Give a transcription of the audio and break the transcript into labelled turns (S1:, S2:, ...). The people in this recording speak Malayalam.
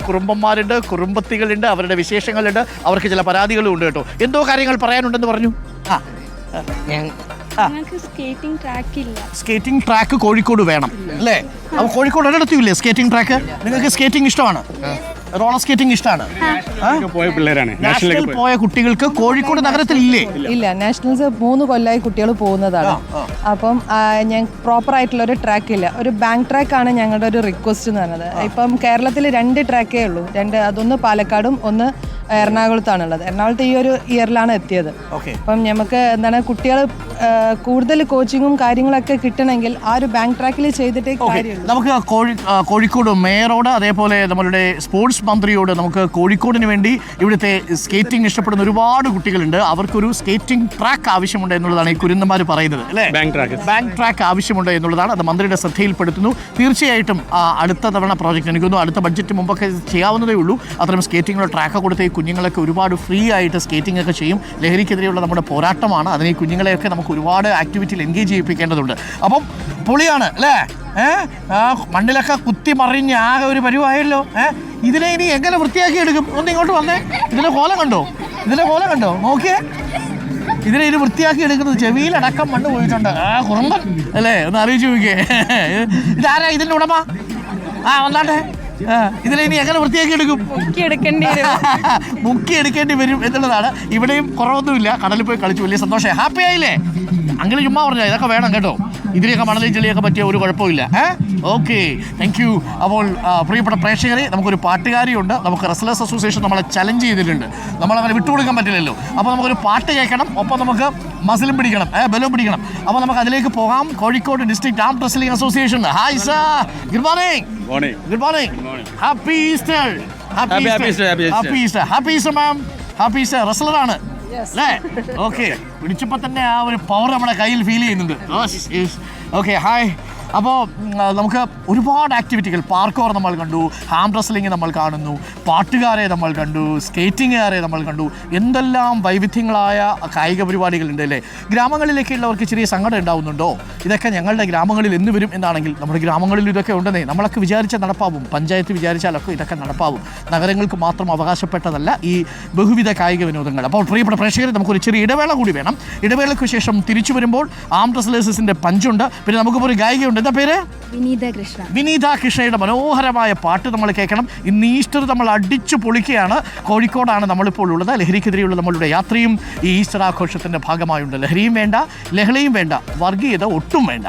S1: കുറുമ്പന്മാരുണ്ട്, കുറുമ്പത്തികളുണ്ട്, അവരുടെ വിശേഷങ്ങളുണ്ട്, അവർക്ക് ചില പരാതികളും ഉണ്ട് കേട്ടോ. എന്തോ കാര്യങ്ങൾ പറയാനുണ്ടെന്ന് പറഞ്ഞു. സ്കേറ്റിംഗ് ട്രാക്ക് കോഴിക്കോട് വേണം അല്ലേ? അപ്പോൾ കോഴിക്കോട് ഒരിടത്തുമില്ലേ സ്കേറ്റിംഗ് ട്രാക്ക്? നിങ്ങൾക്ക് സ്കേറ്റിംഗ് ഇഷ്ടമാണ്? റോളർ സ്കേറ്റിംഗ് ഇഷ്ടമാണ്? നാഷണൽ പോയ കുട്ടികൾക്ക് കോഴിക്കോട് നഗരത്തിൽ ഇല്ലേ?
S2: ഇല്ല, നാഷണൽസ് 3 കൊല്ലമായി കുട്ടികൾ പോകുന്നതാണ്. അപ്പം ഞാൻ പ്രോപ്പർ ആയിട്ടുള്ള ഒരു ട്രാക്ക് ഇല്ല. ഒരു ബാങ്ക് ട്രാക്കാണ് ഞങ്ങളുടെ ഒരു റിക്വസ്റ്റ് എന്ന് പറഞ്ഞത്. ഇപ്പം കേരളത്തിൽ 2 ട്രാക്കേ ഉള്ളൂ. അതൊന്ന് പാലക്കാടും ഒന്ന് എറണാകുളത്താണുള്ളത്. എറണാകുളത്ത് ഈ ഒരു ഇയറിലാണ് എത്തിയത്. അപ്പം നമുക്ക് എന്താണ് കുട്ടികൾ കൂടുതൽ കോച്ചിങ്ങും കാര്യങ്ങളൊക്കെ കിട്ടണമെങ്കിൽ ആ ഒരു ബാങ്ക് ട്രാക്കിൽ ചെയ്തിട്ടേ കാര്യമുള്ളൂ.
S1: നമുക്ക് കോഴിക്കോട് മേയറോട് അതേപോലെ നമ്മളുടെ സ്പോർട്സ് മന്ത്രിയോട് നമുക്ക് കോഴിക്കോടിന് വേണ്ടി ഇവിടുത്തെ സ്കേറ്റിംഗ് ഇഷ്ടപ്പെടുന്ന ഒരുപാട് കുട്ടികളുണ്ട്. അവർക്കൊരു സ്കേറ്റിംഗ് ട്രാക്ക് ആവശ്യമുണ്ട് എന്നുള്ളതാണ് ഈ കുരുന്നന്മാർ പറയുന്നത് അല്ലേ? ബാങ്ക് ട്രാക്ക് ആവശ്യമുണ്ട് എന്നുള്ളതാണ്. അത് മന്ത്രിയുടെ ശ്രദ്ധയിൽപ്പെടുത്തുന്നു. തീർച്ചയായിട്ടും അടുത്ത തവണ പ്രോജക്റ്റ് എനിക്കൊന്നും അടുത്ത ബഡ്ജറ്റ് മുമ്പൊക്കെ ചെയ്യാവുന്നതേ ഉള്ളൂ. അത്തരം സ്കേറ്റിങ്ങിലുള്ള ട്രാക്ക് കൊടുത്ത ഈ കുഞ്ഞുങ്ങളൊക്കെ ഒരുപാട് ഫ്രീ ആയിട്ട് സ്കേറ്റിംഗ് ഒക്കെ ചെയ്യും. ലഹരിക്കെതിരെയുള്ള നമ്മുടെ പോരാട്ടമാണ്. അതിന് ഈ കുഞ്ഞുങ്ങളെയൊക്കെ നമുക്ക് ഒരുപാട് ആക്ടിവിറ്റിയിൽ എൻഗേജ് ചെയ്യിപ്പിക്കേണ്ടതുണ്ട്. അപ്പം പൊളിയാണ് അല്ലേ? മണ്ണിലൊക്കെ കുത്തി മറിഞ്ഞ് ആകെ ഒരു പരിവായല്ലോ. ഇതിനെ ഇനി എങ്ങനെ വൃത്തിയാക്കി എടുക്കും? ഒന്ന് ഇങ്ങോട്ട് വന്നേ. ഇതിൻ്റെ കോലം കണ്ടോ? നോക്കിയേ, ഇതിനെ ഇത് വൃത്തിയാക്കി എടുക്കുന്നത് ചെവിയിലടക്കം മണ്ണ് പോയിട്ടുണ്ട്. കുറുമ്പൻ അല്ലേ? ഒന്ന് ആലോചിച്ച് നോക്കിയേ. ഇതാരാ ഇതിൻ്റെ ഉടമ? വന്നാട്ടെ. ഇതിനെ ഇനി എങ്ങനെ വൃത്തിയാക്കി എടുക്കും? മുക്കി എടുക്കേണ്ടി വരും എന്നുള്ളതാണ്. ഇവിടെയും കുറവൊന്നുമില്ല. കടലിൽ പോയി കളിച്ചു, വലിയ സന്തോഷം. ഹാപ്പി ആയില്ലേ? അങ്ങനെ ചുമ്മാ പറഞ്ഞാൽ ഇതൊക്കെ വേണം കേട്ടോ. ഇതിനെയൊക്കെ മണലും ചെളിയൊക്കെ പറ്റിയ ഒരു കുഴപ്പമില്ല. Okay, thank you. അപ്പോൾ പ്രിയപ്പെട്ട പ്രേക്ഷകരെ, നമുക്കൊരു പാട്ടുകാരിയുണ്ട്. നമുക്ക് റെസ്ലേഴ്സ് അസോസിയേഷൻ നമ്മളെ ചലഞ്ച് ചെയ്തിട്ടുണ്ട്. നമ്മളങ്ങനെ വിട്ടുകൊടുക്കാൻ പറ്റില്ലല്ലോ. അപ്പോൾ നമുക്കൊരു പാട്ട് കേൾക്കണം, ഒപ്പം നമുക്ക് മസിലും പിടിക്കണം, ബലവും പിടിക്കണം. അപ്പോൾ നമുക്ക് അതിലേക്ക് പോകാം. Kozhikode district arm wrestling association. Hi sir, good morning. Good morning. Happy Easter. Happy Easter ma'am. Happy Easter. റെസ്ലറാണ് അല്ലേ? ഓക്കെ, പിടിച്ചപ്പോൾ തന്നെ ആ ഒരു പവർ നമ്മുടെ കയ്യിൽ ഫീൽ ചെയ്യുന്നുണ്ട്. Okay, hi. അപ്പോൾ നമുക്ക് ഒരുപാട് ആക്ടിവിറ്റികൾ, പാർക്കോർ നമ്മൾ കണ്ടു, ഹാം റെസ്ലിംഗ് നമ്മൾ കാണുന്നു, പാട്ടുകാരെ നമ്മൾ കണ്ടു, സ്കേറ്റിങ്ങുകാരെ നമ്മൾ കണ്ടു. എന്തെല്ലാം വൈവിധ്യങ്ങളായ കായിക പരിപാടികളുണ്ട് അല്ലേ? ഗ്രാമങ്ങളിലേക്കുള്ളവർക്ക് ചെറിയ സങ്കടം ഉണ്ടാവുന്നുണ്ടോ? ഇതൊക്കെ ഞങ്ങളുടെ ഗ്രാമങ്ങളിൽ എന്ന് വരും എന്നാണെങ്കിൽ നമ്മുടെ ഗ്രാമങ്ങളിൽ ഇതൊക്കെ ഉണ്ടെന്നേ. നമ്മളൊക്കെ വിചാരിച്ചാൽ നടപ്പാവും. പഞ്ചായത്ത് വിചാരിച്ചാലൊക്കെ ഇതൊക്കെ നടപ്പാവും. നഗരങ്ങൾക്ക് മാത്രം അവകാശപ്പെട്ടതല്ല ഈ ബഹുവിധ കായിക വിനോദങ്ങൾ. അപ്പോൾ പ്രിയപ്പെട്ട പ്രേക്ഷകരെ, നമുക്കൊരു ചെറിയ ഇടവേള കൂടി വേണം. ഇടവേളയ്ക്ക് ശേഷം തിരിച്ചു വരുമ്പോൾ ആം റെസ്ലേഴ്സിൻ്റെ പഞ്ചുണ്ട്. പിന്നെ നമുക്കിപ്പോൾ ഒരു ഗായികയുണ്ട്. എന്താ പേര്? വിനീത കൃഷ്ണയുടെ മനോഹരമായ പാട്ട് നമ്മൾ കേൾക്കണം. ഇന്ന് ഈസ്റ്റർ നമ്മൾ അടിച്ചു പൊളിക്കുകയാണ്. കോഴിക്കോടാണ് നമ്മളിപ്പോൾ ഉള്ളത്. ലഹരിക്കെതിരെയുള്ള നമ്മളുടെ യാത്രയും ഈ ഈസ്റ്റർ ആഘോഷത്തിൻ്റെ ഭാഗമായുണ്ട്. ലഹരിയും വേണ്ട, ലഹളയും വേണ്ട, വർഗീയത ഒട്ടും വേണ്ട.